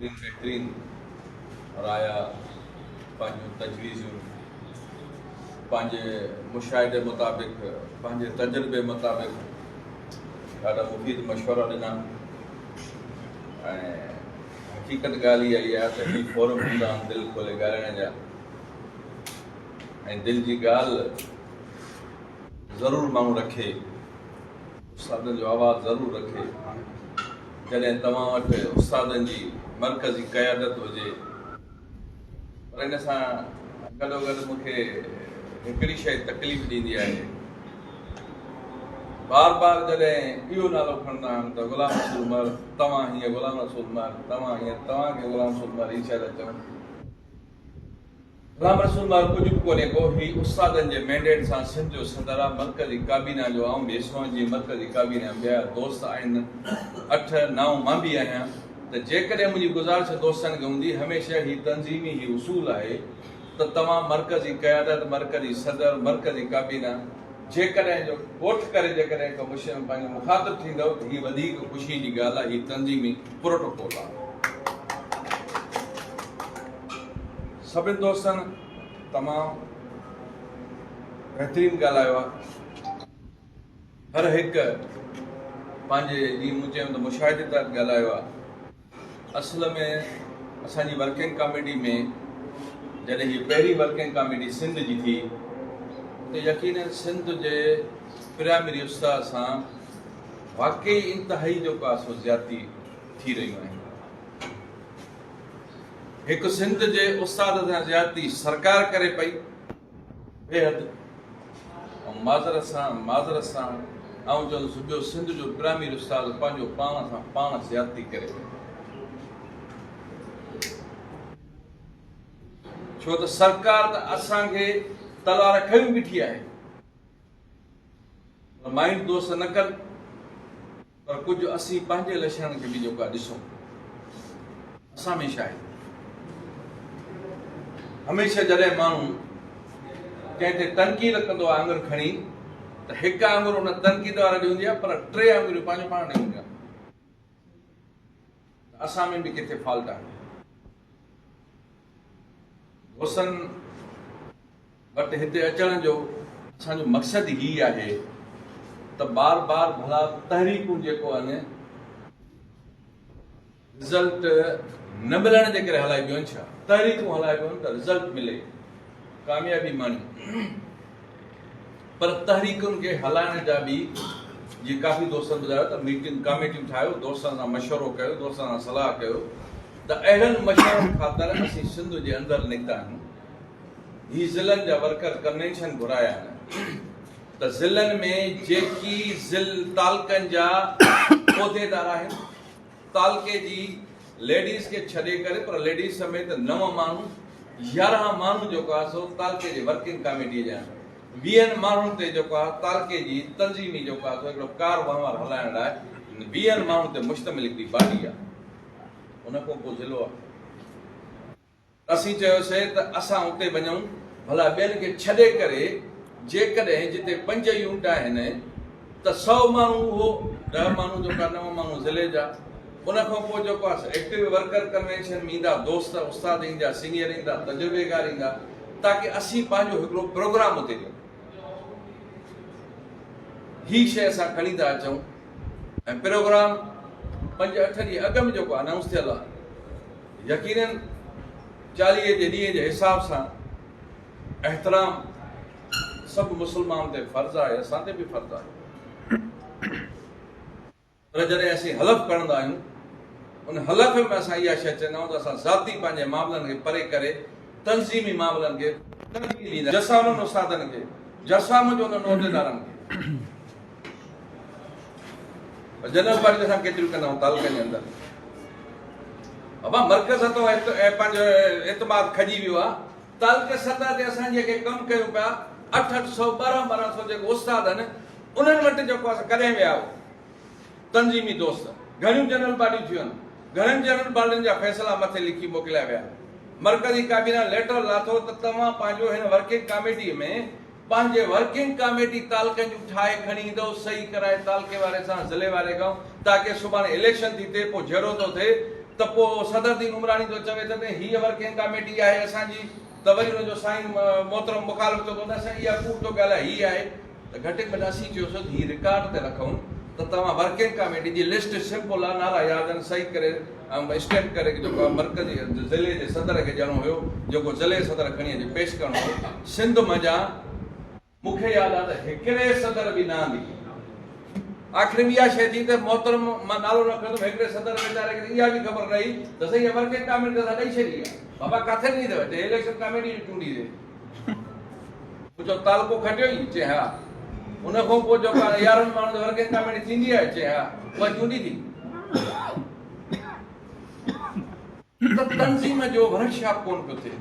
बेहतरीन राया पंहिंजूं तजवीज़ूं पंहिंजे मुशाहिदे मुताबिक़ पंहिंजे तजुर्बे मुताबिक़ ॾाढा मुफ़ीद मशवरा ॾिना ऐं हक़ीक़त ॻाल्हि इहा ई आहे त ही फोरम हूंदा आहिनि दिलि खोले ॻाल्हाइण जा ऐं दिलि जी ॻाल्हि ज़रूरु माण्हू रखे उस्तादनि जो आवाज़ु ज़रूरु रखे जॾहिं तव्हां वटि उस्तादनि जी मर्कज़ी क़यादत हुजे पर इन सां गॾोगॾु मूंखे हिकिड़ी शइ तकलीफ़ ॾींदी आहे बार बार जॾहिं इहो नालो खणंदा आहिनि त ग़ुलाम रसूल उमर तव्हां हीअं ग़ुलाम रसूल उमर तव्हां हीअं तव्हांखे ग़ुलाम रसूल उमर हीअ शइ था चवनि ग़ुलाम रसूल उमर कुझु बि कोन्हे को ही उस्तादनि जे मैंडेट सां सिंध जो सदर आहे मर्कज़ी काबीना जो आऊं बि इस्लाम जी मर्कज़ी काबीना ॿिया दोस्त आहिनि 8-9 मां बि आहियां त जेकॾहिं मुंहिंजी गुज़ारिश दोस्तनि खे हूंदी हमेशह ही तंज़ीमी ही उसूल आहे त तव्हां मर्कज़ी क़यादत मर्कज़ी सदर मर्कज़ी काबीना जेकॾहिं जो ॻोठ करे जेकॾहिं को पंहिंजो मुखातिब थींदव त हीअ वधीक ख़ुशी जी ॻाल्हि आहे हीअ तंज़ीमी प्रोटोकॉल आहे सभिनी दोस्तनि तमामु बहितरीनु ॻाल्हायो आहे हर हिकु पंहिंजे जीअं मूं चयो त मुशाहिदे तहत ॻाल्हायो आहे असल में असांजी वर्किंग कमेटी में जॾहिं हीअ पहिरीं वर्किंग कमेटी सिंध जी थी त यकीनन सिंध जे प्राइमरी उस्ताद सां वाक़ई इंतिहाई जेको आहे सो ज़्यादती थी रहियूं आहिनि हिकु सिंध जे उस्ताद सां ज़्यादती सरकार करे पई बेहद ऐं माज़रत सां आऊं चवंदुसि ॿियो सिंध जो प्राइमरी उस्ताद पंहिंजो पाण सां पाण ज़्यादती करे पई छो त सरकार त असांखे तलवार खयूं बीठी आहे माइंड दोस्त न कनि पर कुझु असीं पंहिंजे लक्षणनि खे बि जेको आहे ॾिसूं असां में छा आहे हमेशह जॾहिं माण्हू कंहिं ते तनक़ीद कंदो आहे आङुर खणी त हिकु आङुर हुन तनक़ीद वारे ॾे हूंदी आहे पर 3 आङुरियूं पंहिंजो पाण ॾे हूंदियूं आहिनि असां में बि किथे फॉल्ट आहे दोस्तनि वटि हिते अचण जो असांजो मक़सदु ई आहे त बार बार भला तहरीकूं जेको आहिनि रिज़ल्ट न मिलण जे करे हलाइबियूं आहिनि छा तहरीकूं हलाइबियूं आहिनि त रिज़ल्ट मिले कामयाबी मानी पर तहरीकुनि खे हलाइण जा बि जीअं काफ़ी दोस्तनि ॿुधायो त मीटिंग कमेटियूं ठाहियो दोस्तनि सां मशवरो कयो दोस्तनि सां सलाह कयो त अहिड़नि मशवरनि ख़ातिर असीं सिंध जे अंदरि निकिता आहियूं ही ज़िलनि जा वर्कर कन्वेंशन घुराया आहिनि त ज़िलनि में जेकी तालकनि जा उहिदेदार आहिनि तालके जी लेडीज़ खे छॾे करे पर लेडीज़ समेत 9 माण्हू 11 माण्हू जेको आहे सो तालके जे वर्किंग कमेटीअ जा 20 माण्हुनि ते जेको आहे तालके जी तंज़ीमी जेको आहे सो हिकिड़ो कार वहिंवार हलाइण लाइ 20 माण्हुनि ते मुश्तमिल हिकिड़ी बाडी आहे उन खां पोइ ज़िलो आहे असीं चयोसीं त असां उते वञूं भला ॿियनि खे छॾे करे जेकॾहिं जिते 5 यूनिट आहिनि त 100 माण्हू उहो 10 माण्हू जेका 9 माण्हू ज़िले जा उन खां पोइ जेको आहे एक्टिव वर्कर कन्वेंशन में ईंदा दोस्त उस्ताद ईंदा सीनियर ईंदा तजुर्बेकार ईंदा ताकी असीं पंहिंजो हिकिड़ो प्रोग्राम उते ॾियूं ही शइ असां खणी था अचूं ऐं प्रोग्राम 5-8 ॾींहं अॻु में जेको अनाउंस थियल आहे यकीनन 40 जे ॾींहं जे हिसाब सां एहतराम सभु मुस्लमान ते फर्ज़ आहे असां ते बि फर्ज़ आहे पर जॾहिं असीं हलफ़ खणंदा आहियूं उन हलफ़ में असां इहा शइ चवंदा आहियूं त असां ज़ाती पंहिंजे मामलनि खे परे करे तंज़ीमी मामलनि खे जसा उन्हनि उस्तादनि खे जसा मुंहिंजो उन्हनि उहिदेदारनि खे जनरल पार्टी असां केतिरियूं कंदा आहियूं तालुकनि जे अंदरि बाबा मर्कज़ तो पंहिंजो एतमाद खजी वियो आहे तालुके सतह ते असां जेके कमु कयूं पिया 800 1200 जेके उस्ताद आहिनि उन्हनि वटि जेको आहे कॾहिं विया तंज़ीमी दोस्त घणियूं जनरल पार्टियूं थियूं आहिनि घणनि जनरल पार्टियुनि जा फ़ैसिला मथे लिखी मोकिलिया विया मर्कज़ी काबीना लेटर लाथो त तव्हां पंहिंजो हिन वर्किंग कमेटी में पंहिंजे वर्किंग कमेटी तालकनि जूं ठाहे खणी ईंदो सही कराए तालके वारे सां ज़िले वारे खां ताकी सुभाणे इलेक्शन थी थिए पोइ जहिड़ो थो थिए त पोइ सदरदीन उमरानी तो चवे त हीअ वर्किंग कमेटी आहे असांजी, त वरी हुनजो साईं मोहतरम मुखालिफ़ थो कंदा असां इहा कूड़ थो ॻाल्हाए हीअ आहे। त घटि में घटि असीं चयोसीं हीअ रिकॉर्ड ते रखूं त तव्हां वर्किंग कमेटी जी लिस्ट सिंपल आहे, नाला यादि आहिनि, सही करे ऐं स्टैम्प करे जेको मरकज़ी ज़िले जे सदर खे ॾियणो हुयो, जेको ज़िले सदर खणी अची पेश करणो हुयो। सिंध मंझां मूंखे यादि आहे त हिकिड़े सदर बि न आंदी। आख़िर इहा शइ थी त मोहतरम मां नालो न खणंदुमि, हिकिड़े सदर वीचारे खे इहा बि ख़बर रही त सही वर्किंग कमेटी त ॾेई छॾी आहे। बाबा किथे ॾिनी अथव? चए इलेक्शन कमेटी चूंडी ते। पुछो तालको खटियो ई? चए हा। उन खां पोइ जेको 11 माण्हुनि जी वर्किंग कमेटी थींदी आहे? चए हा। उहा चूंडी थी। त तंज़ीम जो वर्कशॉप कोन पियो थिए।